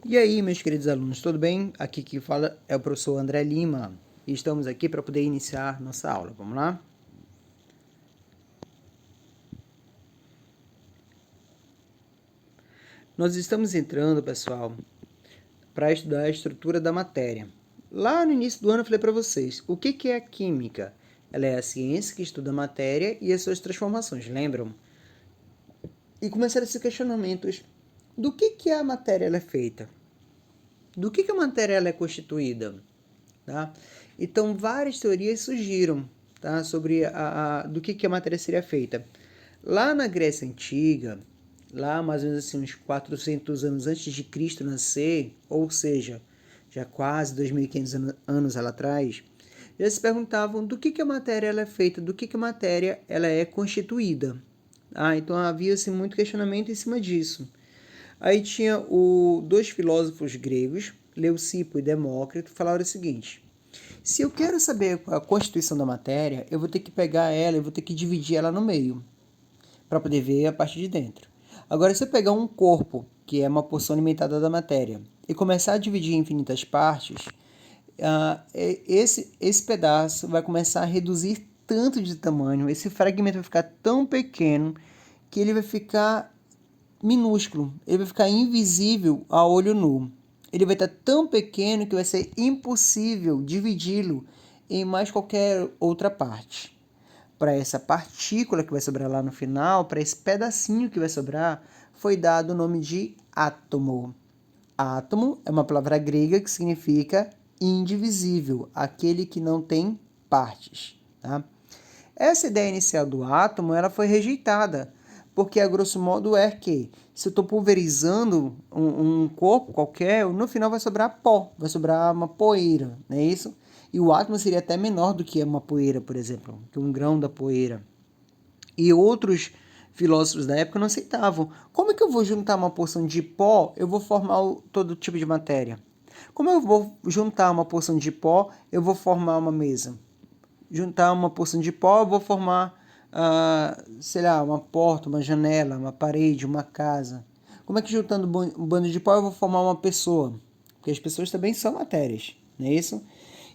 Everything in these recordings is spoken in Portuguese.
E aí, meus queridos alunos, tudo bem? Aqui que fala é o professor André Lima e estamos aqui para poder iniciar nossa aula. Vamos lá? Nós estamos entrando, pessoal, para estudar a estrutura da matéria. Lá no início do ano eu falei para vocês, o que é a química? Ela é a ciência que estuda a matéria e as suas transformações, lembram? E começaram esses questionamentos. Do que a matéria ela é feita? Do que a matéria ela é constituída? Tá? Então, várias teorias surgiram, tá? Sobre do que a matéria seria feita. Lá na Grécia Antiga, lá mais ou menos assim, uns 400 anos antes de Cristo nascer, ou seja, já quase 2.500 anos lá atrás, já se perguntavam do que a matéria ela é feita, do que a matéria ela é constituída. Então havia-se muito questionamento em cima disso. Aí tinha dois filósofos gregos, Leucipo e Demócrito, falaram o seguinte: se eu quero saber a constituição da matéria, eu vou ter que pegar ela, eu vou ter que dividir ela no meio, para poder ver a parte de dentro. Agora, se eu pegar um corpo, que é uma porção limitada da matéria, e começar a dividir em infinitas partes, esse pedaço vai começar a reduzir tanto de tamanho, esse fragmento vai ficar tão pequeno, que ele vai ficar minúsculo, ele vai ficar invisível a olho nu. Ele vai estar tão pequeno que vai ser impossível dividi-lo em mais qualquer outra parte. Para essa partícula que vai sobrar lá no final, para esse pedacinho que vai sobrar, foi dado o nome de átomo. Átomo é uma palavra grega que significa indivisível, aquele que não tem partes. Tá? Essa ideia inicial do átomo ela foi rejeitada, porque a grosso modo é que se eu estou pulverizando um corpo qualquer, no final vai sobrar pó, vai sobrar uma poeira, não é isso? E o átomo seria até menor do que uma poeira, por exemplo, que um grão da poeira. E outros filósofos da época não aceitavam. Como é que eu vou juntar uma porção de pó, eu vou formar todo tipo de matéria? Como eu vou juntar uma porção de pó, eu vou formar uma mesa? Juntar uma porção de pó, eu vou formar, sei lá, uma porta, uma janela, uma parede, uma casa. Como é que juntando um bando de pó eu vou formar uma pessoa? Porque as pessoas também são matérias, não é isso?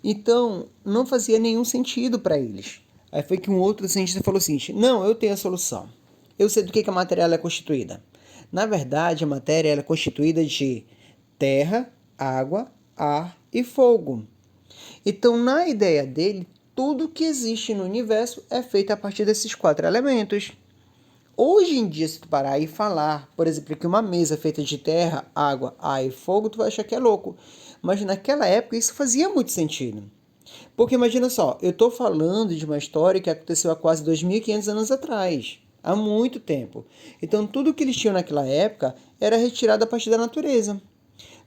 Então, não fazia nenhum sentido para eles. Aí foi que um outro cientista falou assim, não, eu tenho a solução. Eu sei do que a matéria é constituída. Na verdade, a matéria é constituída de terra, água, ar e fogo. Então, na ideia dele, tudo que existe no universo é feito a partir desses 4 elementos. Hoje em dia, se tu parar e falar, por exemplo, que uma mesa feita de terra, água, ar e fogo, tu vai achar que é louco. Mas naquela época isso fazia muito sentido. Porque imagina só, eu estou falando de uma história que aconteceu há quase 2.500 anos atrás. Há muito tempo. Então, tudo que eles tinham naquela época era retirado a partir da natureza.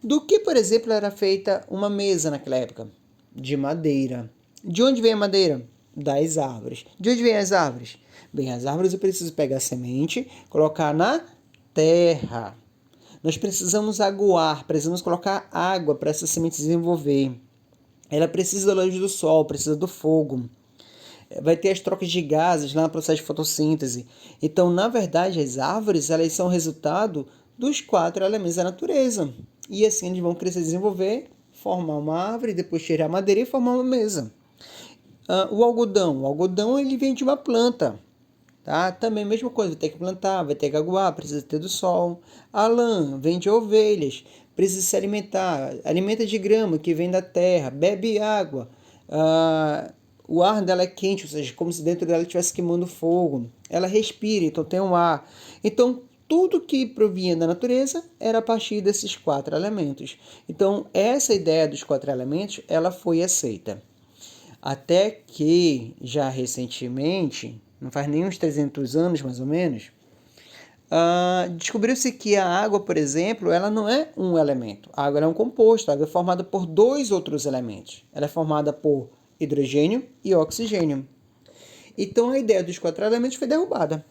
Do que, por exemplo, era feita uma mesa naquela época? De madeira. De onde vem a madeira? Das árvores. De onde vem as árvores? Bem, as árvores eu preciso pegar a semente, colocar na terra. Nós precisamos aguar, precisamos colocar água para essa semente desenvolver. Ela precisa da luz do sol, precisa do fogo. Vai ter as trocas de gases lá no processo de fotossíntese. Então, na verdade, as árvores elas são resultado dos 4 elementos da natureza. E assim eles vão crescer e desenvolver, formar uma árvore, depois tirar a madeira e formar uma mesa. O algodão ele vem de uma planta. Tá? Também a mesma coisa, vai ter que plantar, vai ter que aguar, precisa ter do sol. A lã vem de ovelhas, precisa se alimentar, alimenta de grama que vem da terra, bebe água. O ar dela é quente, ou seja, como se dentro dela estivesse queimando fogo. Ela respira, então tem um ar. Então, tudo que provinha da natureza era a partir desses 4 elementos. Então, essa ideia dos 4 elementos, ela foi aceita. Até que, já recentemente, não faz nem uns 300 anos mais ou menos, descobriu-se que a água, por exemplo, ela não é um elemento. A água é um composto, a água é formada por 2 outros elementos. Ela é formada por hidrogênio e oxigênio. Então a ideia dos 4 elementos foi derrubada.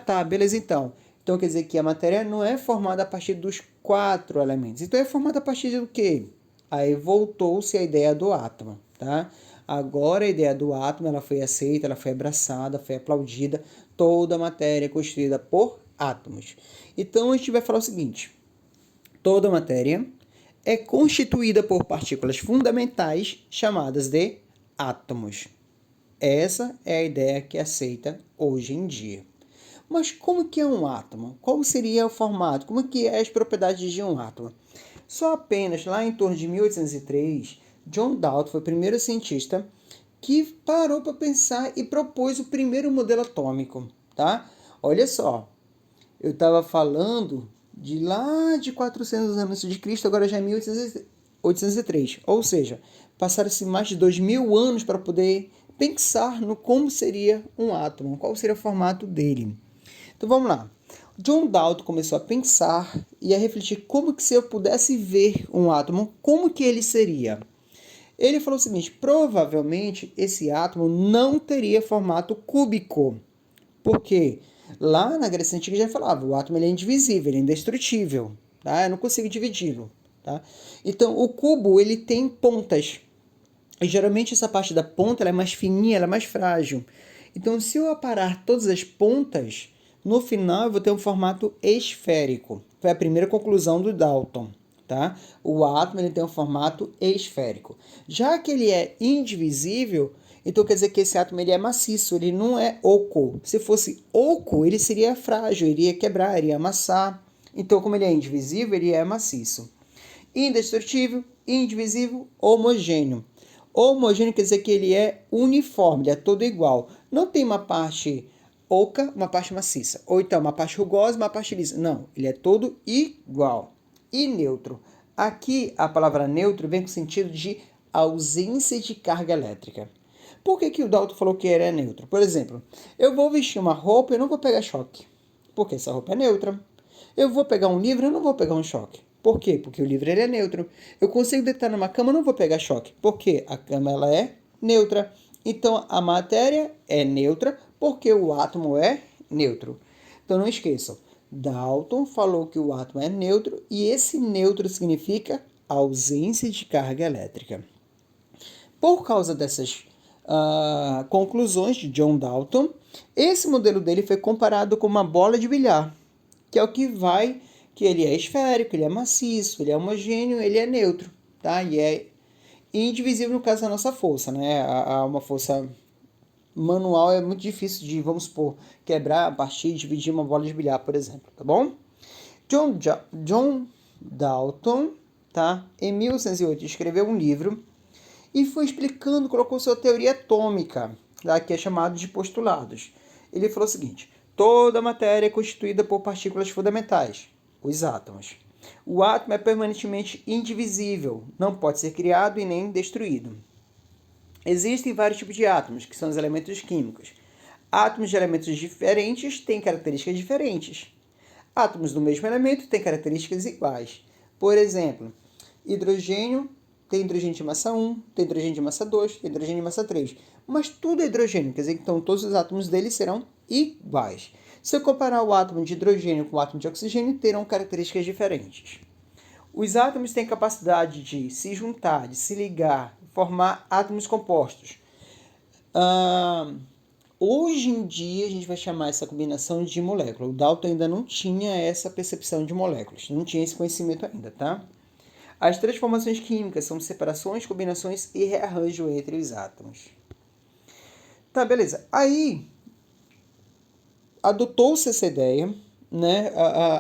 Tá, beleza então. Então quer dizer que a matéria não é formada a partir dos 4 elementos. Então é formada a partir do quê? Aí voltou-se a ideia do átomo, tá? Agora a ideia do átomo ela foi aceita, ela foi abraçada, foi aplaudida. Toda a matéria é constituída por átomos. Então a gente vai falar o seguinte: toda matéria é constituída por partículas fundamentais chamadas de átomos. Essa é a ideia que é aceita hoje em dia. Mas como que é um átomo? Qual seria o formato? Como que é as propriedades de um átomo? Só apenas lá em torno de 1803, John Dalton foi o primeiro cientista que parou para pensar e propôs o primeiro modelo atômico, tá? Olha só, eu estava falando de lá de 400 anos de Cristo, agora já é 1803. Ou seja, passaram-se mais de 2000 anos para poder pensar no como seria um átomo, qual seria o formato dele. Então vamos lá. John Dalton começou a pensar e a refletir como que se eu pudesse ver um átomo, como que ele seria. Ele falou o seguinte: provavelmente esse átomo não teria formato cúbico. Por quê? Lá na Grécia Antiga já falava, o átomo ele é indivisível, ele é indestrutível, tá? Eu não consigo dividi-lo, tá? Então, o cubo, ele tem pontas. E geralmente essa parte da ponta ela é mais fininha, ela é mais frágil. Então, se eu aparar todas as pontas, no final eu vou ter um formato esférico. Foi a primeira conclusão do Dalton, tá? O átomo ele tem um formato esférico. Já que ele é indivisível, então quer dizer que esse átomo ele é maciço, ele não é oco. Se fosse oco, ele seria frágil, iria quebrar, iria amassar. Então, como ele é indivisível, ele é maciço. Indestrutível, indivisível, homogêneo. Homogêneo quer dizer que ele é uniforme, ele é todo igual. Não tem uma parte oca, uma parte maciça. Ou então uma parte rugosa, uma parte lisa. Não, ele é todo igual. E neutro. Aqui a palavra neutro vem com o sentido de ausência de carga elétrica. Por que o Dalton falou que ele é neutro? Por exemplo, eu vou vestir uma roupa e eu não vou pegar choque. Porque essa roupa é neutra. Eu vou pegar um livro e eu não vou pegar um choque. Por quê? Porque o livro ele é neutro. Eu consigo deitar numa cama e não vou pegar choque. Porque a cama ela é neutra. Então a matéria é neutra porque o átomo é neutro. Então não esqueçam. Dalton falou que o átomo é neutro e esse neutro significa ausência de carga elétrica. Por causa dessas conclusões de John Dalton, esse modelo dele foi comparado com uma bola de bilhar, que é o que ele é esférico, ele é maciço, ele é homogêneo, ele é neutro, tá? E é indivisível no caso da nossa força, né? Uma força manual é muito difícil de, vamos supor, quebrar, partir, dividir uma bola de bilhar, por exemplo, tá bom? John Dalton, tá? Em 1808 escreveu um livro e foi explicando, colocou sua teoria atômica, tá? Que é chamado de postulados. Ele falou o seguinte: toda matéria é constituída por partículas fundamentais, os átomos. O átomo é permanentemente indivisível, não pode ser criado e nem destruído. Existem vários tipos de átomos, que são os elementos químicos. Átomos de elementos diferentes têm características diferentes. Átomos do mesmo elemento têm características iguais. Por exemplo, hidrogênio tem hidrogênio de massa 1, tem hidrogênio de massa 2, tem hidrogênio de massa 3. Mas tudo é hidrogênio, quer dizer que então, todos os átomos dele serão iguais. Se eu comparar o átomo de hidrogênio com o átomo de oxigênio, terão características diferentes. Os átomos têm capacidade de se juntar, de se ligar, formar átomos compostos. Hoje em dia, a gente vai chamar essa combinação de moléculas. O Dalton ainda não tinha essa percepção de moléculas, não tinha esse conhecimento ainda, tá? As transformações químicas são separações, combinações e rearranjo entre os átomos. Tá, beleza. Aí, adotou-se essa ideia, né?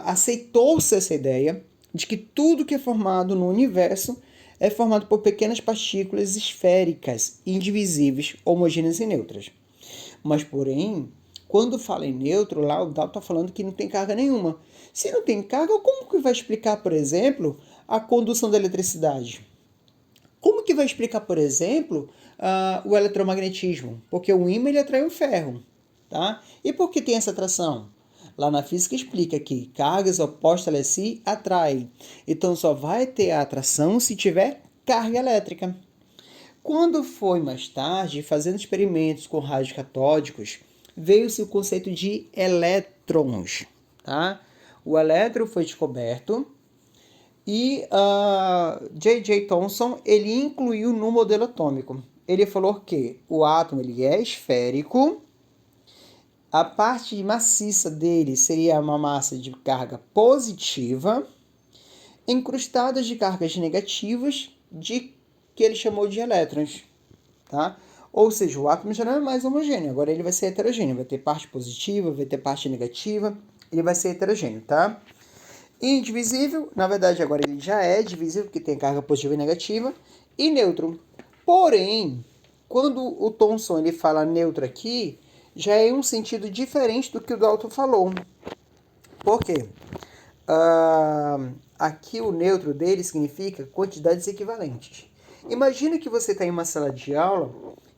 Aceitou-se essa ideia de que tudo que é formado no universo é formado por pequenas partículas esféricas, indivisíveis, homogêneas e neutras. Mas, porém, quando fala em neutro, lá o Dalton está falando que não tem carga nenhuma. Se não tem carga, como que vai explicar, por exemplo, a condução da eletricidade? Como que vai explicar, por exemplo, o eletromagnetismo? Porque o ímã ele atrai o ferro, tá? E por que tem essa atração? Lá na física explica que cargas opostas a si atraem. Então só vai ter a atração se tiver carga elétrica. Quando foi mais tarde, fazendo experimentos com raios catódicos, veio-se o conceito de elétrons, tá? O elétron foi descoberto e J.J. Thomson ele incluiu no modelo atômico. Ele falou que o átomo ele é esférico, a parte maciça dele seria uma massa de carga positiva incrustadas de cargas negativas que ele chamou de elétrons, tá? Ou seja, o átomo já não é mais homogêneo, agora ele vai ser heterogêneo, vai ter parte positiva, vai ter parte negativa, ele vai ser heterogêneo, tá? Indivisível, na verdade agora ele já é divisível, porque tem carga positiva e negativa, e neutro. Porém, quando o Thomson ele fala neutro aqui, já é um sentido diferente do que o Dalton falou. Por quê? Aqui o neutro dele significa quantidades equivalentes. Imagina que você está em uma sala de aula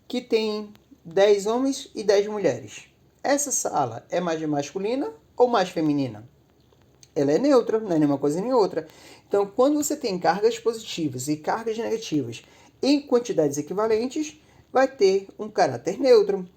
que tem 10 homens e 10 mulheres. Essa sala é mais masculina ou mais feminina? Ela é neutra, não é nenhuma coisa nem outra. Então, quando você tem cargas positivas e cargas negativas em quantidades equivalentes, vai ter um caráter neutro.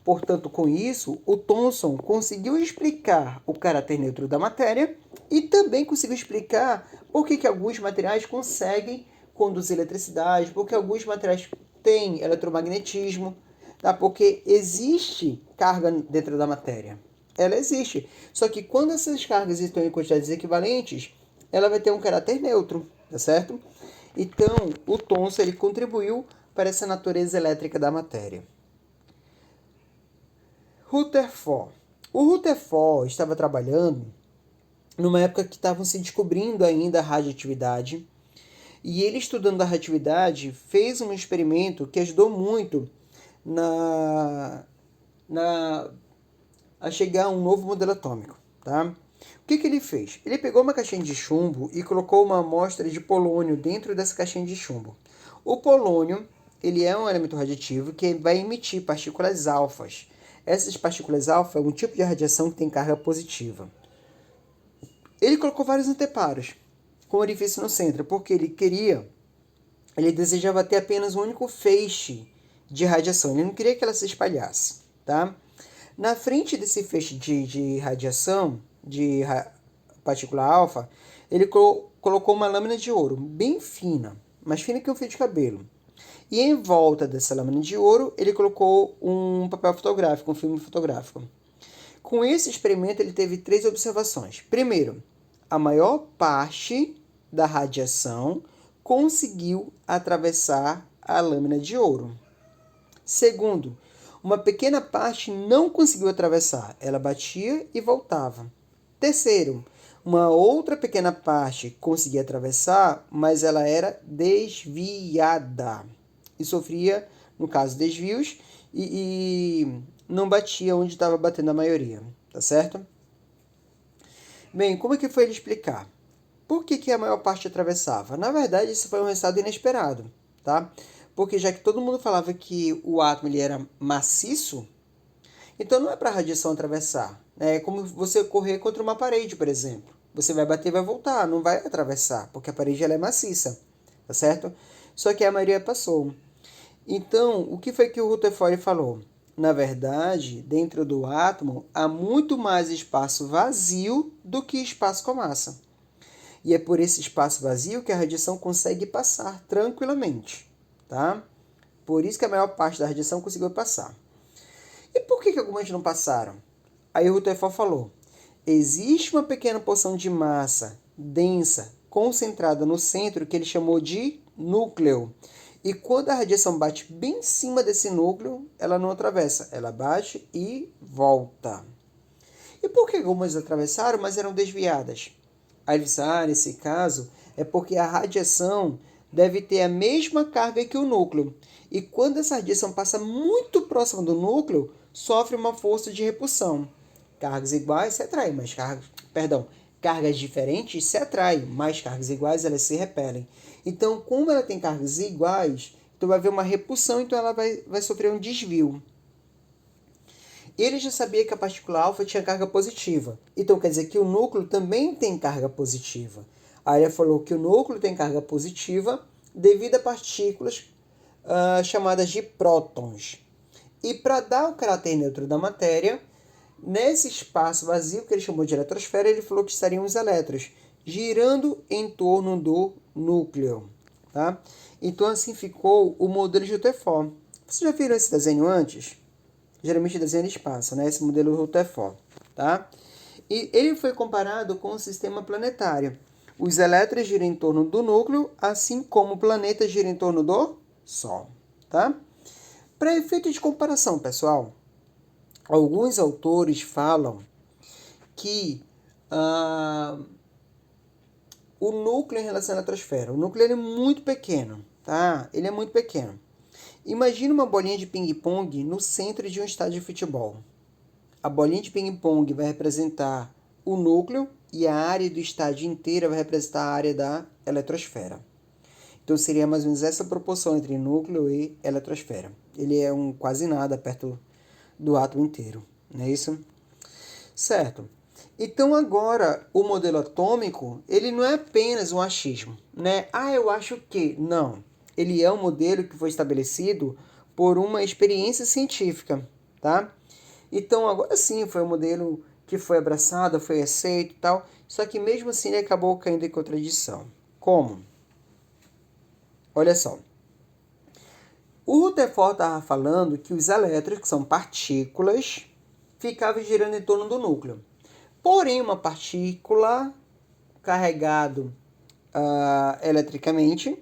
Portanto, com isso, o Thomson conseguiu explicar o caráter neutro da matéria e também conseguiu explicar por que alguns materiais conseguem conduzir eletricidade, porque alguns materiais têm eletromagnetismo, tá? Porque existe carga dentro da matéria. Ela existe. Só que quando essas cargas estão em quantidades equivalentes, ela vai ter um caráter neutro, tá certo? Então, o Thomson ele contribuiu para essa natureza elétrica da matéria. Rutherford. O Rutherford estava trabalhando numa época que estavam se descobrindo ainda a radioatividade, e ele, estudando a radioatividade, fez um experimento que ajudou muito a chegar a um novo modelo atômico. Tá? O que ele fez? Ele pegou uma caixinha de chumbo e colocou uma amostra de polônio dentro dessa caixinha de chumbo. O polônio ele é um elemento radioativo que vai emitir partículas alfas. Essas partículas alfa é um tipo de radiação que tem carga positiva. Ele colocou vários anteparos com orifício no centro, porque ele desejava ter apenas um único feixe de radiação, ele não queria que ela se espalhasse, tá? Na frente desse feixe de radiação, partícula alfa, ele colocou uma lâmina de ouro, bem fina, mais fina que um fio de cabelo. E em volta dessa lâmina de ouro, ele colocou um papel fotográfico, um filme fotográfico. Com esse experimento, ele teve 3 observações. Primeiro, a maior parte da radiação conseguiu atravessar a lâmina de ouro. Segundo, uma pequena parte não conseguiu atravessar, ela batia e voltava. Terceiro, uma outra pequena parte conseguia atravessar, mas ela era desviada e sofria, no caso, desvios e não batia onde estava batendo a maioria, tá certo? Bem, como é que foi ele explicar? Por que a maior parte atravessava? Na verdade, isso foi um resultado inesperado, tá? Porque já que todo mundo falava que o átomo ele era maciço, então não é para a radiação atravessar. É como você correr contra uma parede, por exemplo. Você vai bater e vai voltar, não vai atravessar, porque a parede ela é maciça, tá certo? Só que a maioria passou. Então, o que foi que o Rutherford falou? Na verdade, dentro do átomo, há muito mais espaço vazio do que espaço com massa. E é por esse espaço vazio que a radiação consegue passar tranquilamente, tá? Por isso que a maior parte da radiação conseguiu passar. E por que algumas não passaram? Aí o Rutherford falou, existe uma pequena porção de massa densa, concentrada no centro, que ele chamou de núcleo. E quando a radiação bate bem em cima desse núcleo, ela não atravessa, ela bate e volta. E por que algumas atravessaram, mas eram desviadas? Aí ele disse, nesse caso, é porque a radiação deve ter a mesma carga que o núcleo. E quando essa radiação passa muito próxima do núcleo, sofre uma força de repulsão. Cargas iguais se atraem, mas cargas diferentes se atraem, mas cargas iguais elas se repelem. Então, como ela tem cargas iguais, então vai haver uma repulsão, então ela vai sofrer um desvio. Ele já sabia que a partícula alfa tinha carga positiva. Então quer dizer que o núcleo também tem carga positiva. Aí ele falou que o núcleo tem carga positiva devido a partículas chamadas de prótons. E para dar o caráter neutro da matéria, nesse espaço vazio que ele chamou de eletrosfera, ele falou que estariam os elétrons girando em torno do núcleo. Tá? Então assim ficou o modelo de Rutherford. Vocês já viram esse desenho antes? Geralmente desenho de espaço, né? Esse modelo Rutherford, tá? E ele foi comparado com o sistema planetário. Os elétrons giram em torno do núcleo, assim como o planeta gira em torno do Sol, tá? Para efeito de comparação, pessoal, alguns autores falam que o núcleo em relação à eletrosfera, o núcleo ele é muito pequeno, tá? Ele é muito pequeno. Imagina uma bolinha de ping-pong no centro de um estádio de futebol. A bolinha de ping-pong vai representar o núcleo e a área do estádio inteira vai representar a área da eletrosfera. Então seria mais ou menos essa proporção entre núcleo e eletrosfera. Ele é quase nada perto do átomo inteiro, não é isso? Certo. Então agora o modelo atômico, ele não é apenas um achismo, né? Eu acho que. Não. Ele é um modelo que foi estabelecido por uma experiência científica, tá? Então agora sim foi um modelo que foi abraçado, foi aceito e tal, só que mesmo assim ele acabou caindo em contradição. Como? Olha só. O Rutherford estava falando que os elétrons, que são partículas, ficavam girando em torno do núcleo. Porém, uma partícula carregado eletricamente,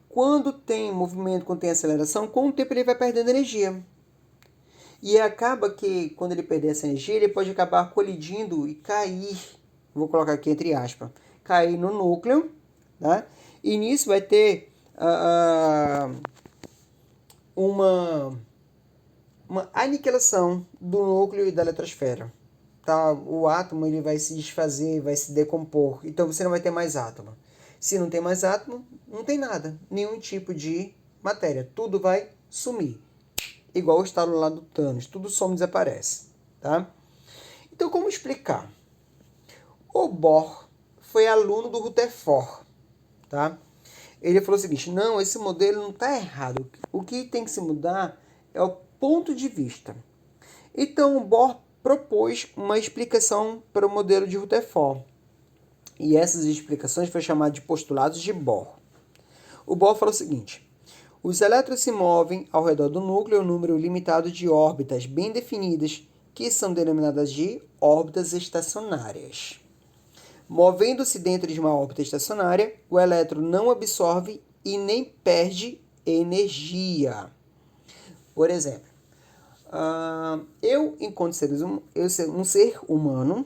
quando tem movimento, quando tem aceleração, com o tempo ele vai perdendo energia. E acaba que, quando ele perder essa energia, ele pode acabar colidindo e cair, vou colocar aqui entre aspas, cair no núcleo, tá? E nisso vai ter uma aniquilação do núcleo e da eletrosfera. Tá? O átomo ele vai se desfazer, vai se decompor, então você não vai ter mais átomo. Se não tem mais átomo, não tem nada, nenhum tipo de matéria, tudo vai sumir. Igual o estalo lá do Thanos, tudo some e desaparece. Tá? Então, como explicar? O Bohr foi aluno do Rutherford. Tá? Ele falou o seguinte, não, esse modelo não está errado. O que tem que se mudar é o ponto de vista. Então, o Bohr propôs uma explicação para o modelo de Rutherford. E essas explicações foram chamadas de postulados de Bohr. O Bohr falou o seguinte, os elétrons se movem ao redor do núcleo em um número limitado de órbitas bem definidas, que são denominadas de órbitas estacionárias. Movendo-se dentro de uma órbita estacionária, o elétron não absorve e nem perde energia. Por exemplo, enquanto um ser humano,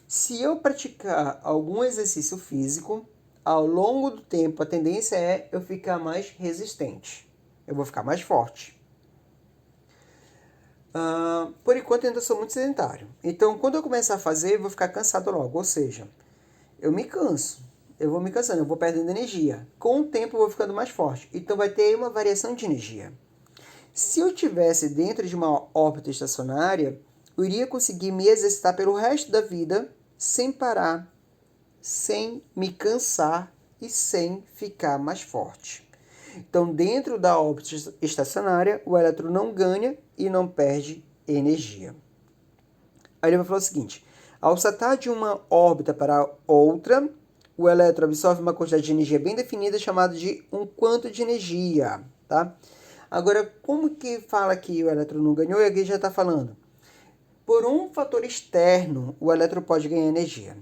se eu praticar algum exercício físico, ao longo do tempo a tendência é eu ficar mais resistente. Eu vou ficar mais forte. Por enquanto eu ainda sou muito sedentário. Então, quando eu começar a fazer, eu vou ficar cansado logo. Ou seja, eu me canso. Eu vou me cansando, eu vou perdendo energia. Com o tempo eu vou ficando mais forte. Então vai ter uma variação de energia. Se eu estivesse dentro de uma órbita estacionária, eu iria conseguir me exercitar pelo resto da vida sem parar, sem me cansar e sem ficar mais forte. Então, dentro da órbita estacionária, o elétron não ganha e não perde energia. Aí ele vai falar o seguinte, ao saltar de uma órbita para outra, o elétron absorve uma quantidade de energia bem definida, chamada de um quanto de energia, tá? Agora, como que fala que o elétron não ganhou? E aqui já está falando. Por um fator externo, o elétron pode ganhar energia.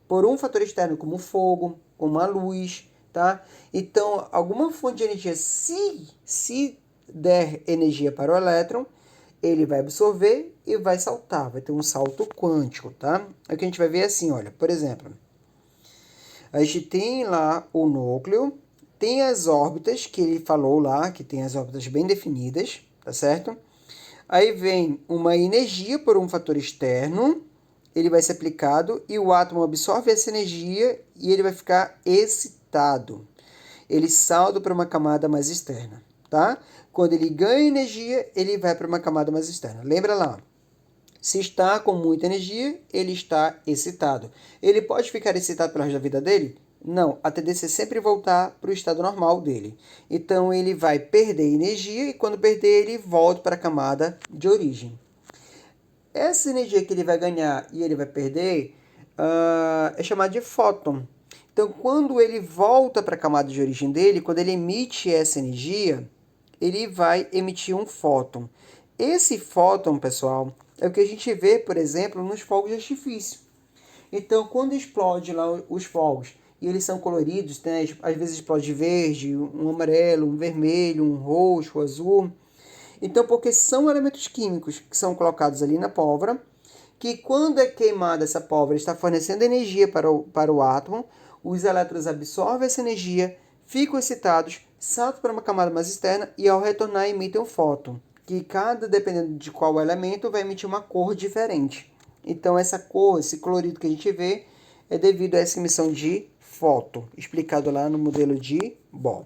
Por um fator externo, como o fogo, como a luz, tá? Então, alguma fonte de energia, se der energia para o elétron, ele vai absorver e vai saltar. Vai ter um salto quântico, tá? Aqui a gente vai ver assim, olha, por exemplo. A gente tem lá o núcleo, tem as órbitas que ele falou lá, que tem as órbitas bem definidas, tá certo? Aí vem uma energia por um fator externo, ele vai ser aplicado e o átomo absorve essa energia e ele vai ficar excitado. Ele salta para uma camada mais externa, tá? Quando ele ganha energia, ele vai para uma camada mais externa. Lembra lá, se está com muita energia, ele está excitado. Ele pode ficar excitado pelo resto da vida dele? Não, a tendência é sempre voltar para o estado normal dele. Então, ele vai perder energia e quando perder, ele volta para a camada de origem. Essa energia que ele vai ganhar e ele vai perder é chamada de fóton. Então, quando ele volta para a camada de origem dele, quando ele emite essa energia, ele vai emitir um fóton. Esse fóton, pessoal, é o que a gente vê, por exemplo, nos fogos de artifício. Então, quando explode lá os fogos e eles são coloridos, né? Às vezes explode verde, um amarelo, um vermelho, um roxo, um azul. Então, porque são elementos químicos que são colocados ali na pólvora, que quando é queimada essa pólvora, está fornecendo energia para o átomo, os elétrons absorvem essa energia, ficam excitados, saltam para uma camada mais externa e ao retornar emitem um fóton, que dependendo de qual elemento, vai emitir uma cor diferente. Então essa cor, esse colorido que a gente vê, é devido a essa emissão de fóton, explicado lá no modelo de Bohr.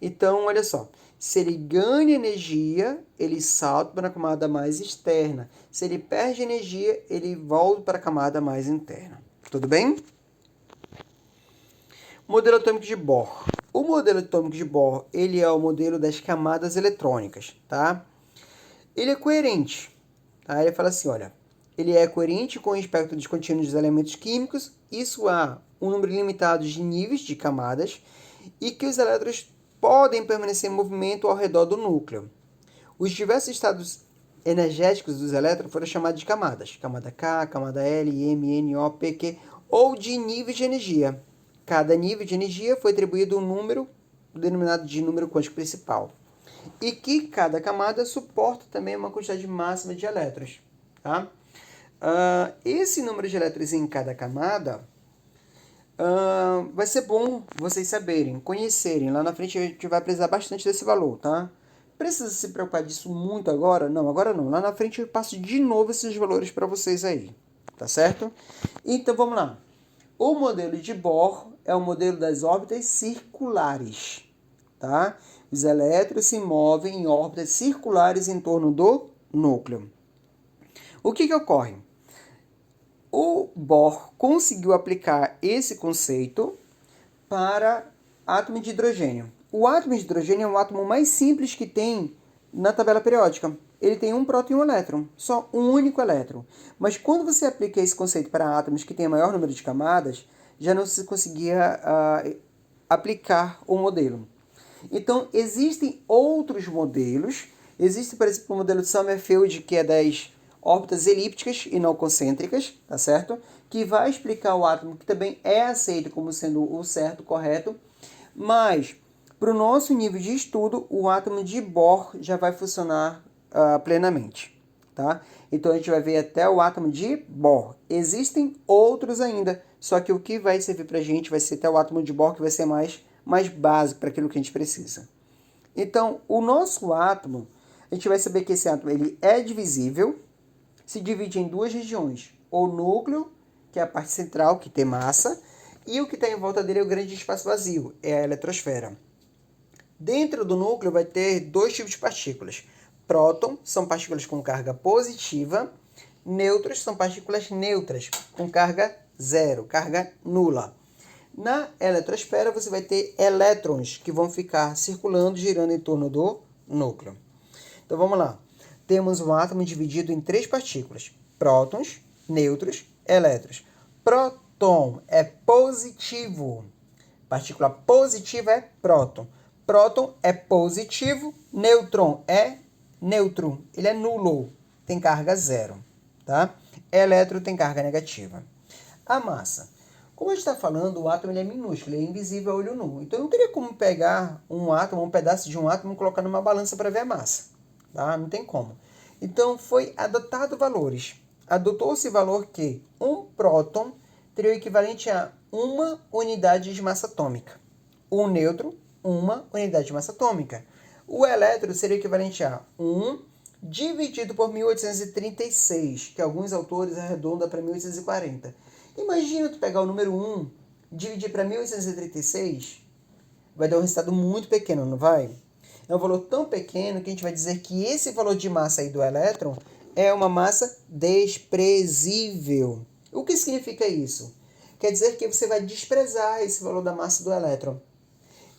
Então, olha só, se ele ganha energia, ele salta para a camada mais externa. Se ele perde energia, ele volta para a camada mais interna. Tudo bem? Modelo atômico de Bohr. O modelo atômico de Bohr, ele é o modelo das camadas eletrônicas, tá? Ele é coerente, tá? Ele fala assim, olha, ele é coerente com o espectro descontínuo dos elementos químicos, isso há um número limitado de níveis de camadas e que os elétrons podem permanecer em movimento ao redor do núcleo. Os diversos estados energéticos dos elétrons foram chamados de camadas. Camada K, camada L, M, N, O, P, Q, ou de níveis de energia. Cada nível de energia foi atribuído um número, denominado de número quântico principal. E que cada camada suporta também uma quantidade máxima de elétrons. Tá? Esse número de elétrons em cada camada vai ser bom vocês saberem, conhecerem. Lá na frente a gente vai precisar bastante desse valor, tá? Precisa se preocupar disso muito agora? Não, agora não. Lá na frente eu passo de novo esses valores para vocês aí, tá certo? Então vamos lá. O modelo de Bohr é o modelo das órbitas circulares, tá? Os elétrons se movem em órbitas circulares em torno do núcleo. O que ocorre? O Bohr conseguiu aplicar esse conceito para átomo de hidrogênio. O átomo de hidrogênio é o átomo mais simples que tem na tabela periódica. Ele tem um próton e um elétron, só um único elétron. Mas quando você aplica esse conceito para átomos que têm maior número de camadas, já não se conseguia aplicar o modelo. Então, existem outros modelos. Existe, por exemplo, o modelo de Sommerfeld, que é das órbitas elípticas e não concêntricas, tá certo? Que vai explicar o átomo, que também é aceito como sendo o certo, correto. Mas, para o nosso nível de estudo, o átomo de Bohr já vai funcionar plenamente, tá? Então, a gente vai ver até o átomo de Bohr. Existem outros ainda, só que o que vai servir para a gente vai ser até o átomo de Bohr, que vai ser mais básico para aquilo que a gente precisa. Então, o nosso átomo, a gente vai saber que esse átomo ele é divisível, se divide em duas regiões. O núcleo, que é a parte central, que tem massa, e o que está em volta dele é o grande espaço vazio, é a eletrosfera. Dentro do núcleo vai ter dois tipos de partículas. Próton são partículas com carga positiva, nêutrons são partículas neutras, com carga zero, carga nula. Na eletrosfera você vai ter elétrons que vão ficar circulando, girando em torno do núcleo. Então vamos lá. Temos um átomo dividido em três partículas: prótons, nêutrons, elétrons. Próton é positivo. Partícula positiva é próton. Próton é positivo, nêutron é neutro. Ele é nulo, tem carga zero, tá? Elétron tem carga negativa. A massa. Como a gente está falando, o átomo ele é minúsculo, ele é invisível a olho nu. Então não teria como pegar um átomo, um pedaço de um átomo e colocar numa balança para ver a massa. Tá? Não tem como. Então foi adotado valores. Adotou-se valor que um próton teria o equivalente a uma unidade de massa atômica. Um nêutron, uma unidade de massa atômica. O elétron seria o equivalente a 1 dividido por 1836, que alguns autores arredondam para 1840. Imagina tu pegar o número 1, dividir para 1836, vai dar um resultado muito pequeno, não vai? É um valor tão pequeno que a gente vai dizer que esse valor de massa aí do elétron é uma massa desprezível. O que significa isso? Quer dizer que você vai desprezar esse valor da massa do elétron.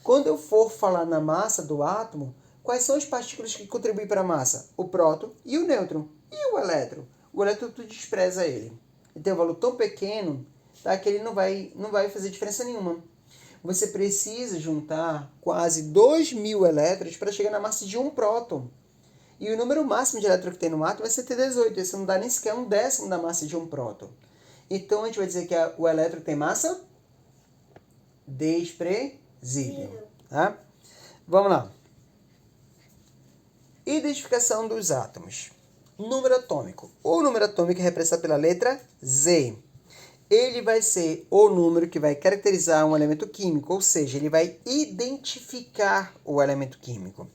Quando eu for falar na massa do átomo, quais são as partículas que contribuem para a massa? O próton e o nêutron. E o elétron? O elétron tu despreza ele. Ele tem um valor tão pequeno, tá, que ele não vai fazer diferença nenhuma. Você precisa juntar quase 2.000 elétrons para chegar na massa de um próton. E o número máximo de elétrons que tem no átomo é 118. Isso não dá nem sequer um décimo da massa de um próton. Então, a gente vai dizer que o elétron tem massa desprezível. Tá? Vamos lá. Identificação dos átomos. Número atômico. O número atômico é representado pela letra Z. Ele vai ser o número que vai caracterizar um elemento químico, ou seja, ele vai identificar o elemento químico.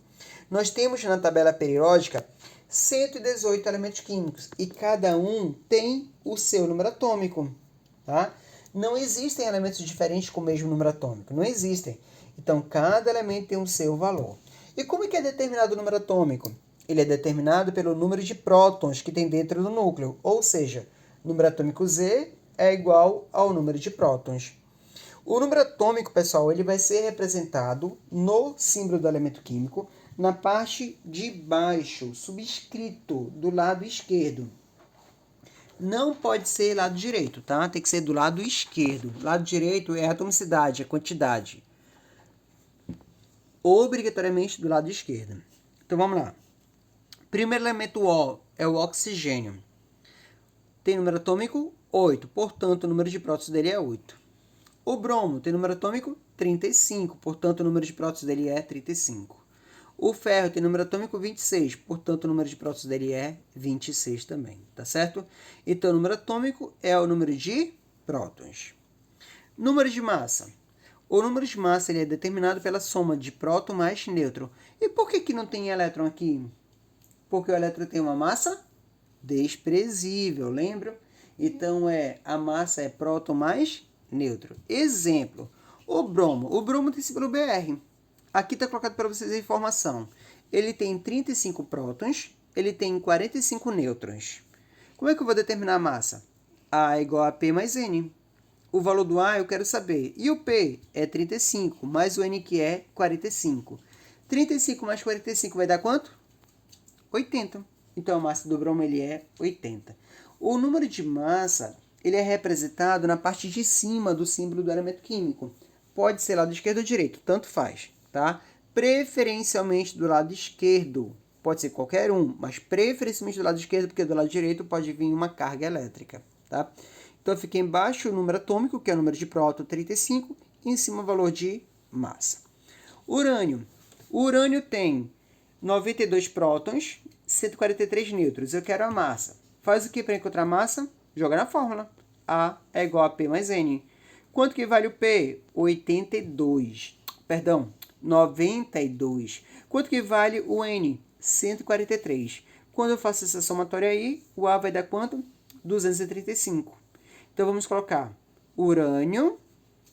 Nós temos na tabela periódica 118 elementos químicos e cada um tem o seu número atômico. Tá? Não existem elementos diferentes com o mesmo número atômico. Não existem. Então, cada elemento tem o seu valor. E como é que é determinado o número atômico? Ele é determinado pelo número de prótons que tem dentro do núcleo. Ou seja, o número atômico Z é igual ao número de prótons. O número atômico, pessoal, ele vai ser representado no símbolo do elemento químico, na parte de baixo, subscrito, do lado esquerdo. Não pode ser lado direito, tá? Tem que ser do lado esquerdo. Lado direito é a atomicidade, a quantidade. Obrigatoriamente do lado esquerdo. Então, vamos lá. Primeiro elemento O é o oxigênio. Tem número atômico 8, portanto, o número de prótons dele é 8. O bromo tem número atômico 35, portanto, o número de prótons dele é 35. O ferro tem número atômico 26, portanto, o número de prótons dele é 26 também, tá certo? Então, o número atômico é o número de prótons. Número de massa. O número de massa ele é determinado pela soma de próton mais nêutron. E por que não tem elétron aqui? Porque o elétron tem uma massa desprezível, lembra? Então, a massa é próton mais nêutron. Exemplo, o bromo. O bromo tem símbolo Br. Aqui está colocado para vocês a informação. Ele tem 35 prótons, ele tem 45 nêutrons. Como é que eu vou determinar a massa? A é igual a P mais N. O valor do A eu quero saber. E o P é 35, mais o N que é 45. 35 mais 45 vai dar quanto? 80. Então, a massa do bromo ele é 80. O número de massa ele é representado na parte de cima do símbolo do elemento químico. Pode ser lado esquerdo ou direito, tanto faz. Tá? Preferencialmente do lado esquerdo. Pode ser qualquer um, mas preferencialmente do lado esquerdo, porque do lado direito pode vir uma carga elétrica. Tá? Então, fica embaixo o número atômico, que é o número de próton, 35, e em cima o valor de massa. Urânio. O urânio tem 92 prótons, 143 nêutrons. Eu quero a massa. Faz o que para encontrar a massa? Joga na fórmula. A é igual a P mais N. Quanto que vale o P? 82. Perdão, 92. Quanto que vale o N? 143. Quando eu faço essa somatória aí, o A vai dar quanto? 235. Então, vamos colocar urânio,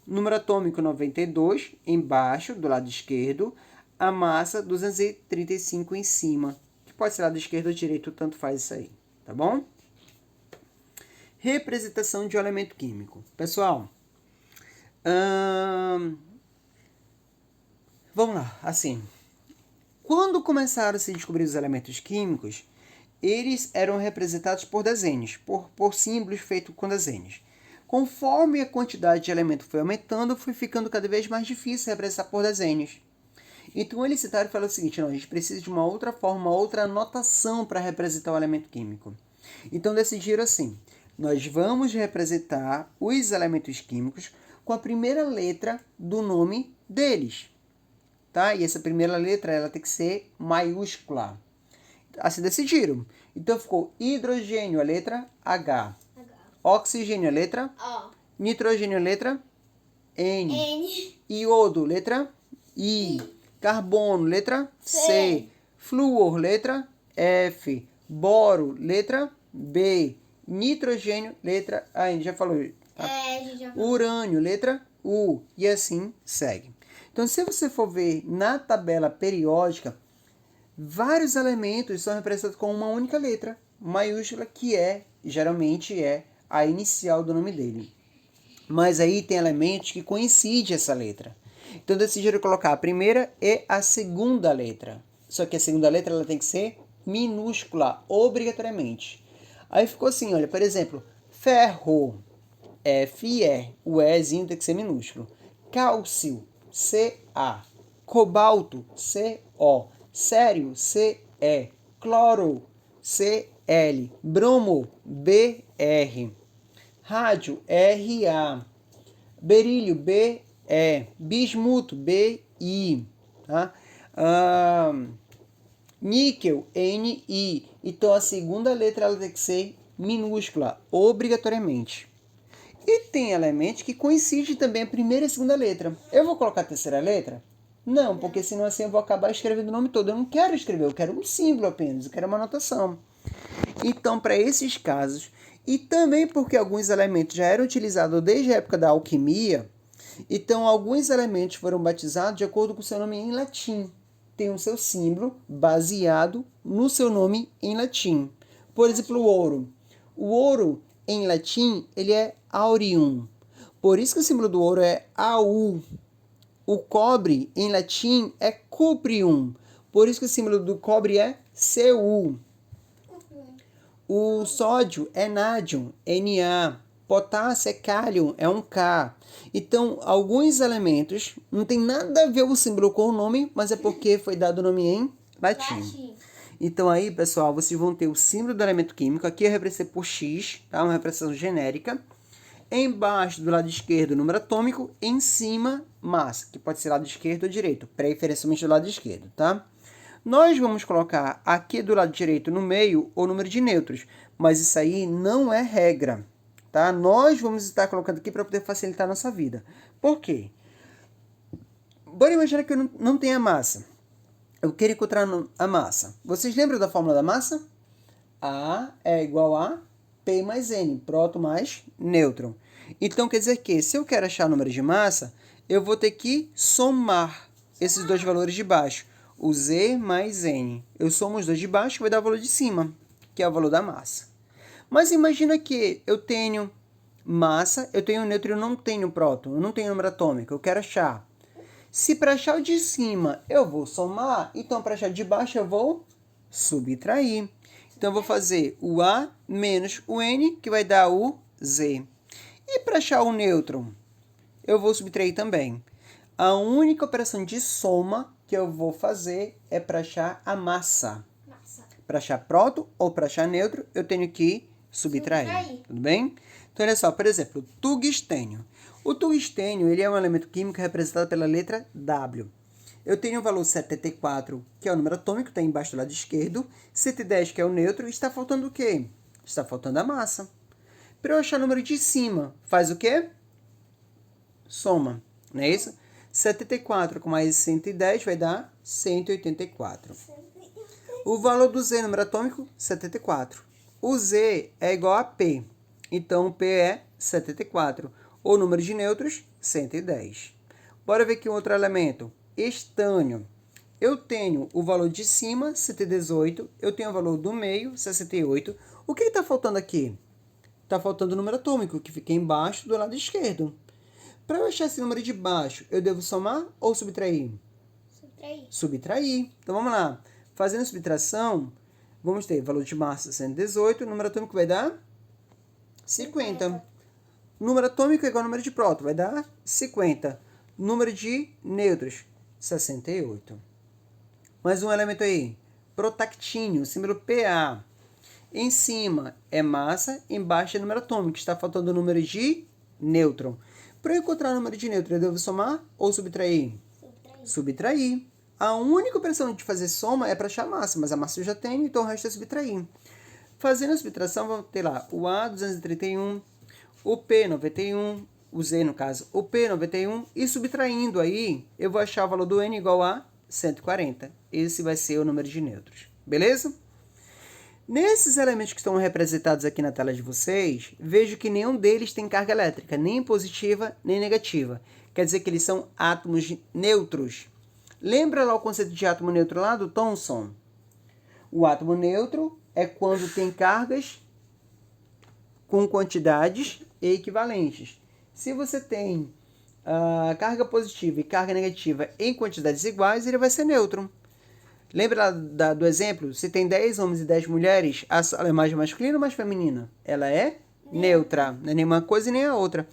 número atômico 92, embaixo, do lado esquerdo, a massa 235 em cima, que pode ser lado esquerdo ou direito, tanto faz isso aí, tá bom? Representação de um elemento químico. Pessoal, vamos lá, assim, quando começaram a se descobrir os elementos químicos, eles eram representados por desenhos, por símbolos feitos com desenhos. Conforme a quantidade de elementos foi aumentando, foi ficando cada vez mais difícil representar por desenhos. Então, eles citaram e falaram o seguinte, não, a gente precisa de uma outra forma, uma outra notação para representar o elemento químico. Então, decidiram assim, nós vamos representar os elementos químicos com a primeira letra do nome deles. Tá? E essa primeira letra ela tem que ser maiúscula. Assim decidiram. Então ficou hidrogênio, a letra H. Oxigênio, a letra O. Nitrogênio, a letra N. Iodo, letra I. Carbono, letra C. Flúor, letra F. Boro, letra B. Nitrogênio, letra A. A gente já falou. Tá? A gente já falou. Urânio, letra U. E assim segue. Então, se você for ver na tabela periódica, vários elementos são representados com uma única letra maiúscula, que geralmente é a inicial do nome dele. Mas aí tem elementos que coincidem essa letra. Então, decidiram colocar a primeira e a segunda letra. Só que a segunda letra ela tem que ser minúscula, obrigatoriamente. Aí ficou assim, olha, por exemplo, ferro, F-E, o Ezinho tem que ser minúsculo. Cálcio, C-A. Cobalto, C-O. Sério, C-E. Cloro, C-L. Bromo, B-R. Rádio, R-A. Berílio, B-R. Bismuto, BI, tá? Níquel, NI. Então, a segunda letra ela tem que ser minúscula, obrigatoriamente. E tem elementos que coincidem também a primeira e a segunda letra. Eu vou colocar a terceira letra? Não, porque senão assim eu vou acabar escrevendo o nome todo. Eu não quero escrever, eu quero um símbolo apenas, eu quero uma anotação. Então, para esses casos, e também porque alguns elementos já eram utilizados desde a época da alquimia, então alguns elementos foram batizados de acordo com o seu nome em latim. Tem o seu símbolo baseado no seu nome em latim. Por exemplo, o ouro. O ouro, em latim, ele é aureum. Por isso que o símbolo do ouro é AU. O cobre, em latim, é cuprium. Por isso que o símbolo do cobre é Cu. O sódio é nádium, Na. Potássio é cálium, é um K. Então, alguns elementos não tem nada a ver o símbolo com o nome, mas é porque foi dado o nome em latim. Então aí, pessoal, vocês vão ter o símbolo do elemento químico. Aqui é representado por X, tá? Uma representação genérica. Embaixo, do lado esquerdo, o número atômico. Em cima, massa, que pode ser lado esquerdo ou direito, preferencialmente do lado esquerdo, tá? Nós vamos colocar aqui do lado direito, no meio, o número de nêutrons, mas isso aí não é regra, tá? Nós vamos estar colocando aqui para poder facilitar a nossa vida. Por quê? Bora imaginar que eu não tenha massa. Eu quero encontrar a massa. Vocês lembram da fórmula da massa? A é igual a P mais N, próton mais nêutron. Então, quer dizer que, se eu quero achar o número de massa, eu vou ter que somar esses dois valores de baixo. O Z mais N. Eu somo os dois de baixo, que vai dar o valor de cima, que é o valor da massa. Mas imagina que eu tenho massa, eu tenho nêutron, eu não tenho próton, eu não tenho número atômico, eu quero achar. Se para achar o de cima eu vou somar, então para achar o de baixo eu vou subtrair. Então eu vou fazer o A menos o N, que vai dar o Z. E para achar o nêutron, eu vou subtrair também. A única operação de soma que eu vou fazer é para achar a massa. Para achar próton ou para achar nêutron, eu tenho que subtrair. Tudo bem? Então, olha só, por exemplo, tungstênio. O tungstênio ele é um elemento químico representado pela letra W. Eu tenho o valor 74, que é o número atômico, está embaixo do lado esquerdo. 110, que é o nêutron. Está faltando o quê? Está faltando a massa. Para eu achar o número de cima, faz o quê? Soma, não é isso? 74 com mais 110 vai dar 184. O valor do Z, número atômico, 74. O Z é igual a P. Então, P é 74. O número de nêutrons, 110. Bora ver aqui um outro elemento. Estânio. Eu tenho o valor de cima, 118. Eu tenho o valor do meio, 68. O que está faltando aqui? Está faltando o número atômico, que fica embaixo do lado esquerdo. Para eu achar esse número de baixo, eu devo somar ou subtrair? Subtrair. Então, vamos lá. Fazendo a subtração, vamos ter valor de massa 118, número atômico vai dar 50. Número atômico é igual ao número de próton, vai dar 50. Número de nêutrons, 68. Mais um elemento aí. Protactínio, símbolo Pa. Em cima é massa, embaixo é número atômico. Está faltando o número de nêutron. Para eu encontrar o número de nêutron, eu devo somar ou subtrair? Subtrair. A única operação de fazer soma é para achar a massa, mas a massa eu já tenho, então o resto é subtrair. Fazendo a subtração, vamos ter lá o A, 231, o P, 91, o Z, no caso, o P, 91, e subtraindo aí, eu vou achar o valor do N igual a 140. Esse vai ser o número de nêutrons. Beleza? Nesses elementos que estão representados aqui na tela de vocês, vejo que nenhum deles tem carga elétrica, nem positiva, nem negativa. Quer dizer que eles são átomos neutros. Lembra lá o conceito de átomo neutro lá do Thomson? O átomo neutro é quando tem cargas com quantidades equivalentes. Se você tem carga positiva e carga negativa em quantidades iguais, ele vai ser neutro. Lembra do exemplo? Se tem 10 homens e 10 mulheres, ela é mais masculina ou mais feminina? Ela é neutra. Não é nenhuma coisa e nem a outra.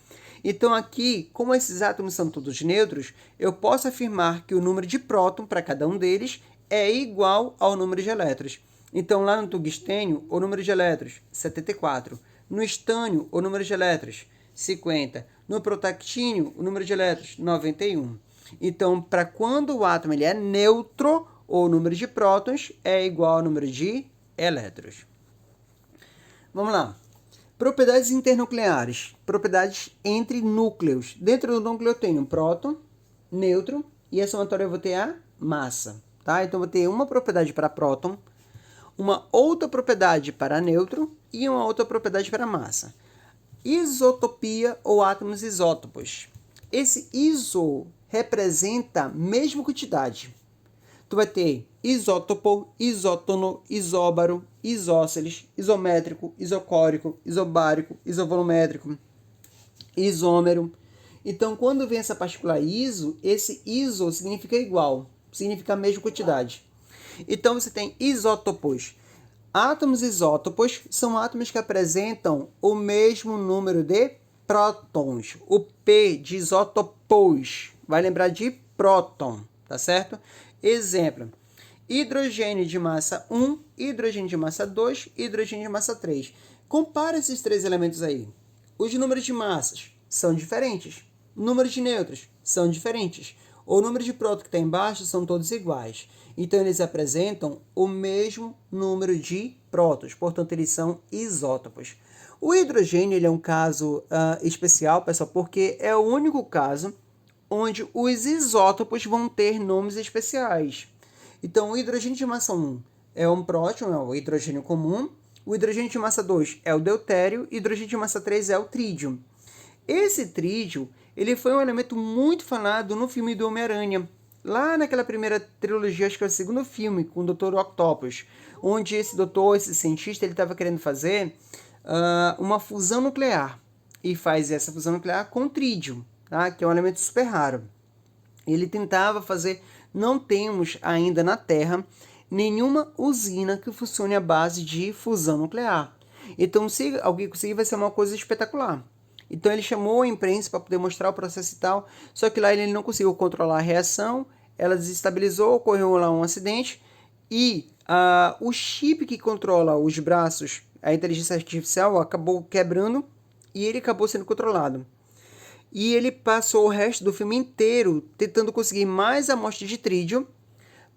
Então aqui, como esses átomos são todos neutros, eu posso afirmar que o número de próton para cada um deles é igual ao número de elétrons. Então lá no tungstênio, o número de elétrons, 74. No estânio, o número de elétrons, 50. No protactínio, o número de elétrons, 91. Então, para quando o átomo ele é neutro, o número de prótons é igual ao número de elétrons. Vamos lá. Propriedades internucleares. Propriedades entre núcleos. Dentro do núcleo eu tenho próton, nêutron, e a somatória eu vou ter a massa. Tá? Então, eu vou ter uma propriedade para próton, uma outra propriedade para nêutron e uma outra propriedade para massa. Isotopia ou átomos isótopos. Esse iso representa a mesma quantidade. Tu vai ter isótopo, isótono, isóbaro, isósceles, isométrico, isocórico, isobárico, isovolumétrico, isômero. Então, quando vem essa partícula iso, esse iso significa igual, significa a mesma quantidade. Então, você tem isótopos. Átomos isótopos são átomos que apresentam o mesmo número de prótons. O P de isótopos vai lembrar de próton, tá certo? Exemplo: hidrogênio de massa 1, hidrogênio de massa 2, hidrogênio de massa 3. Compara esses três elementos aí. Os números de massas são diferentes. Números de nêutrons são diferentes. O número de prótons que está embaixo são todos iguais. Então, eles apresentam o mesmo número de prótons. Portanto, eles são isótopos. O hidrogênio ele é um caso especial, pessoal, porque é o único caso onde os isótopos vão ter nomes especiais. Então, o hidrogênio de massa 1 é um próton, é o hidrogênio comum. O hidrogênio de massa 2 é o deutério. E o hidrogênio de massa 3 é o trídio. Esse trídio ele foi um elemento muito falado no filme do Homem-Aranha. Lá naquela primeira trilogia, acho que é o segundo filme, com o Dr. Octopus, onde esse cientista, ele estava querendo fazer uma fusão nuclear. E faz essa fusão nuclear com trídio, tá? Que é um elemento super raro. Ele tentava fazer... Não temos ainda na Terra nenhuma usina que funcione à base de fusão nuclear. Então, se alguém conseguir, vai ser uma coisa espetacular. Então, ele chamou a imprensa para poder mostrar o processo e tal, só que lá ele não conseguiu controlar a reação, ela desestabilizou, ocorreu lá um acidente, e o chip que controla os braços, a inteligência artificial, acabou quebrando, e ele acabou sendo controlado. E ele passou o resto do filme inteiro tentando conseguir mais amostras de trídio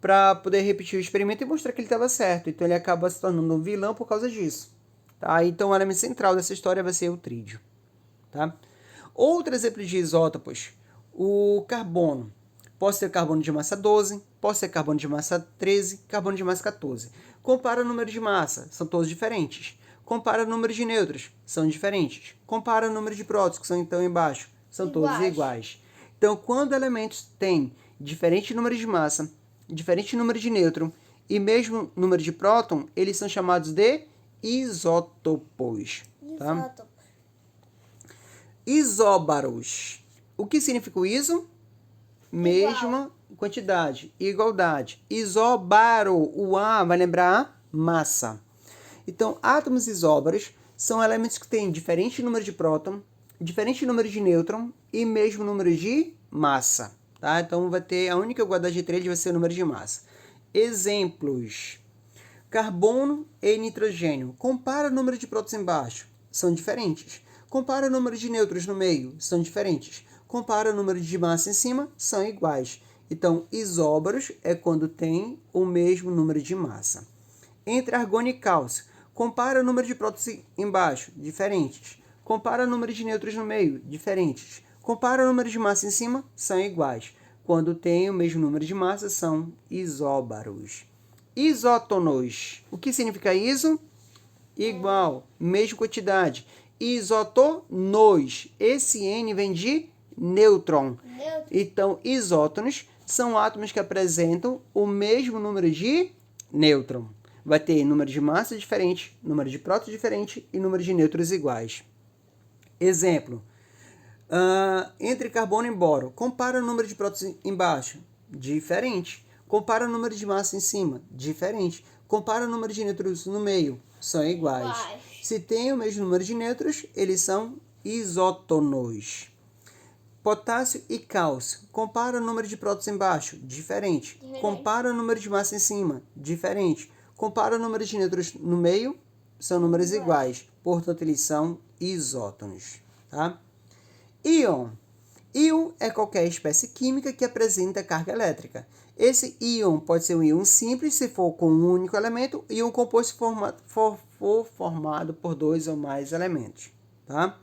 para poder repetir o experimento e mostrar que ele estava certo. Então, ele acaba se tornando um vilão por causa disso. Tá? Então, o elemento central dessa história vai ser o trídio. Tá? Outro exemplo de isótopos, o carbono. Posso ter carbono de massa 12, posso ter carbono de massa 13, carbono de massa 14. Compara o número de massa, são todos diferentes. Compara o número de nêutrons, são diferentes. Compara o número de prótons, que são então embaixo, são todos iguais. Então, quando elementos têm diferente número de massa, diferente número de nêutron e mesmo número de próton, eles são chamados de isótopos. Tá? Isóbaros. O que significa o iso? Mesma quantidade, igualdade. Isóbaro, o A vai lembrar massa. Então, átomos isóbaros são elementos que têm diferente número de próton, diferente número de nêutron e mesmo número de massa. Tá? Então, vai ter a única igualdade entre eles vai ser o número de massa. Exemplos: carbono e nitrogênio. Compara o número de prótons embaixo, são diferentes. Compara o número de nêutrons no meio, são diferentes. Compara o número de massa em cima, são iguais. Então, isóbaros é quando tem o mesmo número de massa. Entre argônio e cálcio, compara o número de prótons embaixo, diferentes. Compara o número de nêutrons no meio, diferentes. Compara o número de massa em cima, são iguais. Quando tem o mesmo número de massa, são isóbaros. Isótonos. O que significa iso? Igual, mesma quantidade. Isótonos. Esse N vem de nêutron. Então, isótonos são átomos que apresentam o mesmo número de nêutron. Vai ter número de massa diferente, número de prótons diferente e número de nêutrons iguais. Exemplo: entre carbono e boro. Compara o número de prótons embaixo, diferente. Compara o número de massa em cima, diferente. Compara o número de nêutrons no meio, são iguais. Se tem o mesmo número de nêutrons, eles são isótonos. Potássio e cálcio. Compara o número de prótons embaixo, diferente. Compara o número de massa em cima, diferente. Compara o número de nêutrons no meio, são números iguais. Portanto, eles são isótonos. Tá? Íon. Íon é qualquer espécie química que apresenta carga elétrica. Esse íon pode ser um íon simples, se for com um único elemento, e um composto for formado por 2 ou mais elementos. Tá?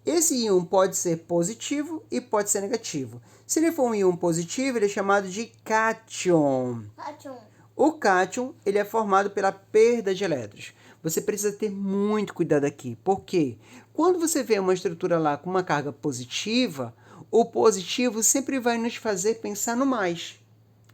Esse íon pode ser positivo e pode ser negativo. Se ele for um íon positivo, ele é chamado de cátion. O cátion ele é formado pela perda de elétrons. Você precisa ter muito cuidado aqui. Por quê? Quando você vê uma estrutura lá com uma carga positiva, o positivo sempre vai nos fazer pensar no mais.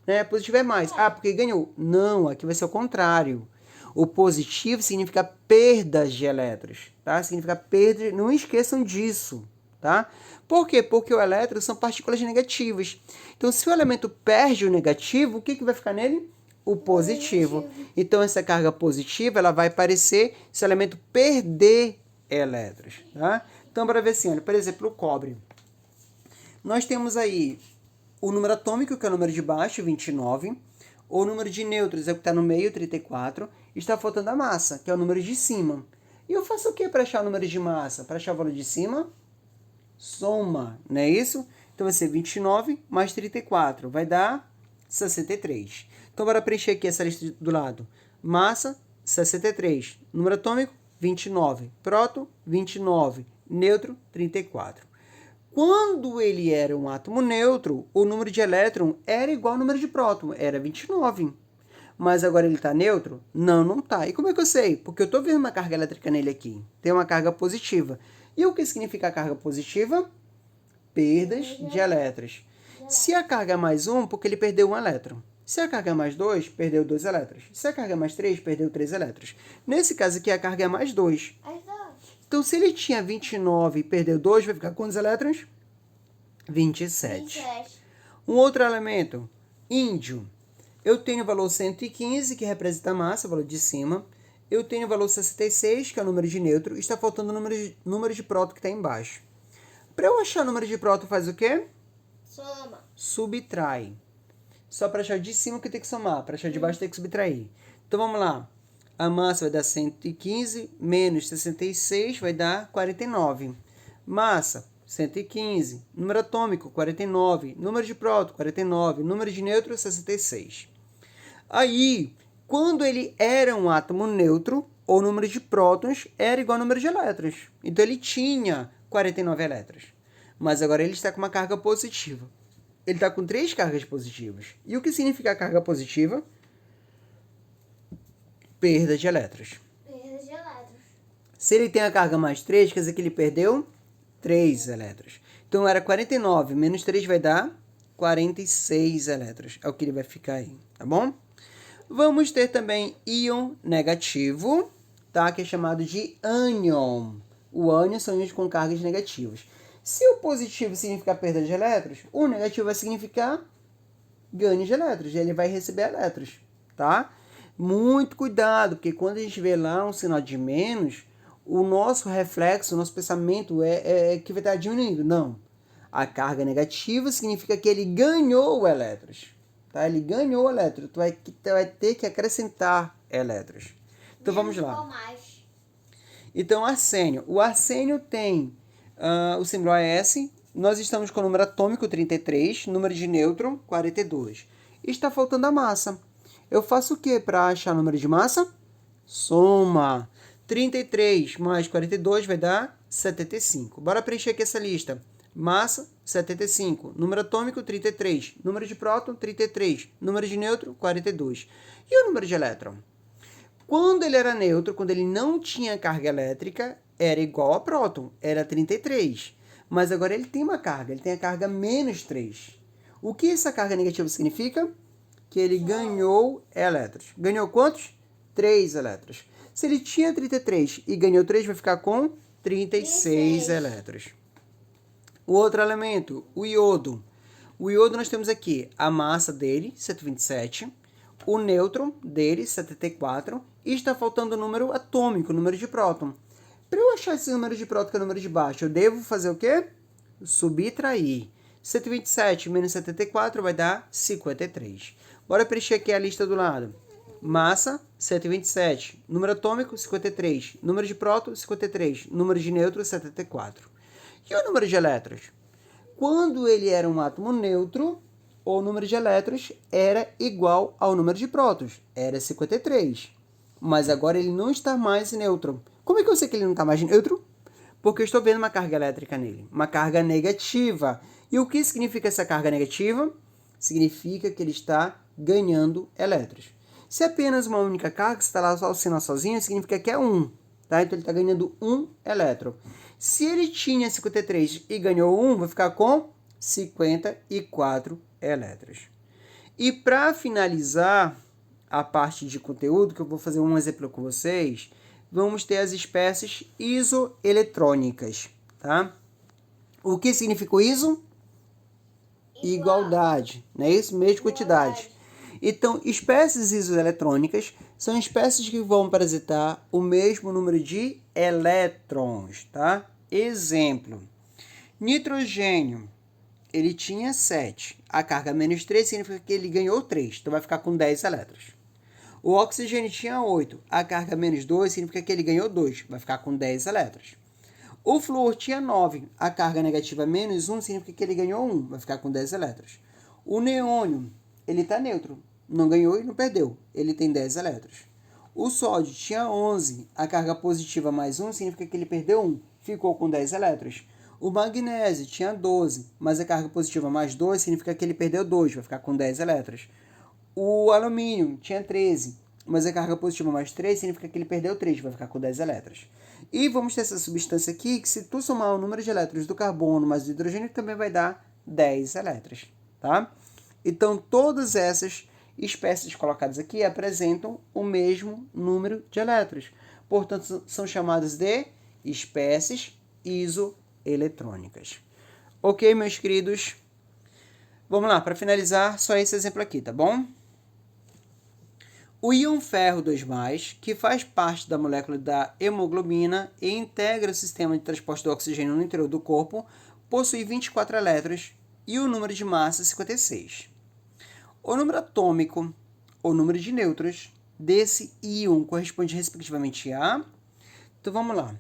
Né? Positivo é mais. Ah, porque ganhou. Não, aqui vai ser o contrário. O positivo significa perdas de elétrons, tá? Significa perda, não esqueçam disso, tá? Por quê? Porque o elétron são partículas negativas. Então, se o elemento perde o negativo, o que vai ficar nele? O positivo. Então, essa carga positiva, ela vai aparecer se o elemento perder elétrons, tá? Então, para ver assim, olha, por exemplo, o cobre. Nós temos aí o número atômico, que é o número de baixo, 29. O número de nêutrons é o que está no meio, 34. Está faltando a massa, que é o número de cima. E eu faço o que para achar o número de massa? Para achar o valor de cima? Soma, não é isso? Então vai ser 29 mais 34. Vai dar 63. Então, bora preencher aqui essa lista do lado. Massa, 63. Número atômico, 29. Próton, 29. Nêutron, 34. Quando ele era um átomo neutro, o número de elétron era igual ao número de próton, era 29. Mas agora ele está neutro? Não, não está. E como é que eu sei? Porque eu estou vendo uma carga elétrica nele aqui. Tem uma carga positiva. E o que significa a carga positiva? Perdas de elétrons. Se a carga é mais 1, porque ele perdeu um elétron. Se a carga é mais 2, perdeu 2 elétrons. Se a carga é mais 3, perdeu 3 elétrons. Nesse caso aqui, a carga é mais 2. Então, se ele tinha 29 e perdeu 2, vai ficar quantos elétrons? 27. Um outro elemento, índio. Eu tenho o valor 115, que representa a massa, o valor de cima. Eu tenho o valor 66, que é o número de nêutron. Está faltando o número de próton, que está embaixo. Para eu achar o número de próton, faz o quê? Soma. Subtrai. Só para achar o de cima que tem que somar. Para achar de baixo tem que subtrair. Então, vamos lá. A massa vai dar 115 menos 66 vai dar 49. Massa, 115. Número atômico, 49. Número de próton, 49. Número de nêutron, 66. Aí, quando ele era um átomo neutro, o número de prótons era igual ao número de elétrons. Então, ele tinha 49 elétrons. Mas agora ele está com uma carga positiva. Ele está com 3 cargas positivas. E o que significa a carga positiva? Perda de elétrons. Se ele tem a carga mais 3, quer dizer que ele perdeu 3 elétrons. Então, era 49 menos 3 vai dar 46 elétrons. É o que ele vai ficar aí, tá bom? Vamos ter também íon negativo, tá? Que é chamado de ânion. O ânion são íons com cargas negativas. Se o positivo significa perda de elétrons, o negativo vai significar ganho de elétrons. Ele vai receber elétrons, tá? Muito cuidado, porque quando a gente vê lá um sinal de menos, o nosso reflexo, o nosso pensamento é que vai estar diminuindo. Não. A carga negativa significa que ele ganhou elétrons. Tá? Ele ganhou elétrons. Tu vai ter que acrescentar elétrons. Então, vamos lá. Então, arsênio. O arsênio tem o símbolo AS. Nós estamos com o número atômico 33, número de nêutron 42. Está faltando a massa. Eu faço o que para achar o número de massa? Soma. 33 mais 42 vai dar 75. Bora preencher aqui essa lista. Massa, 75. Número atômico, 33. Número de próton, 33. Número de nêutron, 42. E o número de elétron? Quando ele era neutro, quando ele não tinha carga elétrica, era igual a próton, era 33. Mas agora ele tem uma carga, ele tem a carga menos 3. O que essa carga negativa significa? Que ele ganhou elétrons. Ganhou quantos? 3 elétrons. Se ele tinha 33 e ganhou 3, vai ficar com 36 elétrons. O outro elemento, o iodo. O iodo nós temos aqui a massa dele, 127, o nêutron dele, 74, e está faltando o número atômico, o número de próton. Para eu achar esse número de próton, que é o número de baixo, eu devo fazer o quê? Subtrair. 127 menos 74 vai dar 53. Bora preencher aqui a lista do lado. Massa, 127. Número atômico, 53. Número de próton, 53. Número de nêutron, 74. E o número de elétrons? Quando ele era um átomo neutro, o número de elétrons era igual ao número de prótons, era 53. Mas agora ele não está mais neutro. Como é que eu sei que ele não está mais neutro? Porque eu estou vendo uma carga elétrica nele, uma carga negativa. E o que significa essa carga negativa? Significa que ele está ganhando elétrons. Se é apenas uma única carga, se está lá oscilando sozinho, significa que é 1. Tá? Então ele está ganhando 1 elétron. Se ele tinha 53 e ganhou 1, vai ficar com 54 elétrons. E para finalizar a parte de conteúdo, que eu vou fazer um exemplo com vocês, vamos ter as espécies isoeletrônicas, tá? O que significa o iso? Igualdade, não é isso? Mesma quantidade. Então, espécies isoeletrônicas são espécies que vão parasitar o mesmo número de elétrons, tá? Exemplo, nitrogênio, ele tinha 7. A carga menos 3 significa que ele ganhou 3, então vai ficar com 10 elétrons. O oxigênio tinha 8. A carga menos 2 significa que ele ganhou 2, vai ficar com 10 elétrons. O flúor tinha 9. A carga negativa menos 1 significa que ele ganhou 1, vai ficar com 10 elétrons. O neônio, ele está neutro, não ganhou e não perdeu, ele tem 10 elétrons. O sódio tinha 11. A carga positiva mais 1 significa que ele perdeu 1, ficou com 10 elétrons. O magnésio tinha 12, mas a carga positiva mais 2 significa que ele perdeu 2, vai ficar com 10 elétrons. O alumínio tinha 13, mas a carga positiva mais 3 significa que ele perdeu 3, vai ficar com 10 elétrons. E vamos ter essa substância aqui, que se tu somar o número de elétrons do carbono mais do hidrogênio, também vai dar 10 elétrons, tá? Então, todas essas espécies colocadas aqui apresentam o mesmo número de elétrons. Portanto, são chamadas de espécies isoeletrônicas. Ok, meus queridos? Vamos lá, para finalizar, só esse exemplo aqui, tá bom? O íon ferro 2+, que faz parte da molécula da hemoglobina e integra o sistema de transporte do oxigênio no interior do corpo, possui 24 elétrons e o número de massa 56. O número atômico, ou número de nêutrons, desse íon corresponde respectivamente a... Então vamos lá.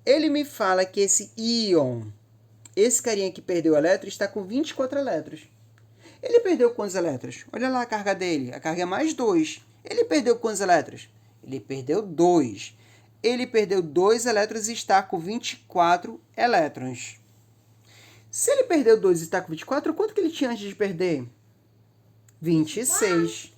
Ele me fala que esse íon, esse carinha que perdeu elétron, está com 24 elétrons. Ele perdeu quantos elétrons? Olha lá a carga dele. A carga é mais 2. Ele perdeu quantos elétrons? Ele perdeu 2. Ele perdeu 2 elétrons e está com 24 elétrons. Se ele perdeu 2 e está com 24, quanto que ele tinha antes de perder? 26.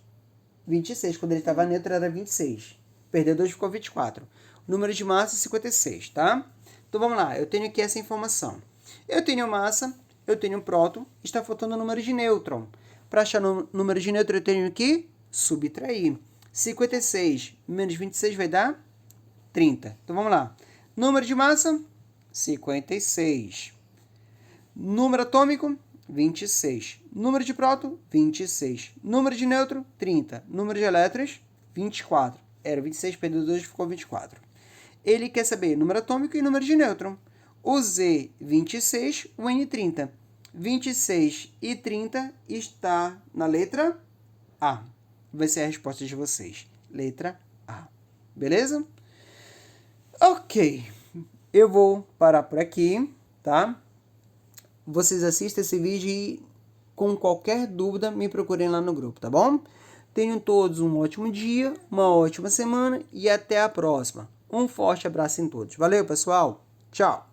26. Quando ele estava neutro era 26. Perdeu 2 e ficou 24. O número de massa é 56, tá? Então vamos lá. Eu tenho aqui essa informação. Eu tenho massa, eu tenho próton, está faltando o número de nêutron. Para achar o número de nêutron, eu tenho que subtrair. 56 menos 26 vai dar 30. Então, vamos lá. Número de massa, 56. Número atômico, 26. Número de próton, 26. Número de nêutron, 30. Número de elétrons, 24. Era 26, perdeu 2, ficou 24. Ele quer saber número atômico e número de nêutron. O Z, 26, o N, 30. 26 e 30 está na letra A. Vai ser a resposta de vocês. Letra A. Beleza? Ok. Eu vou parar por aqui, tá? Vocês assistem esse vídeo e com qualquer dúvida me procurem lá no grupo, tá bom? Tenham todos um ótimo dia, uma ótima semana e até a próxima. Um forte abraço em todos. Valeu, pessoal. Tchau.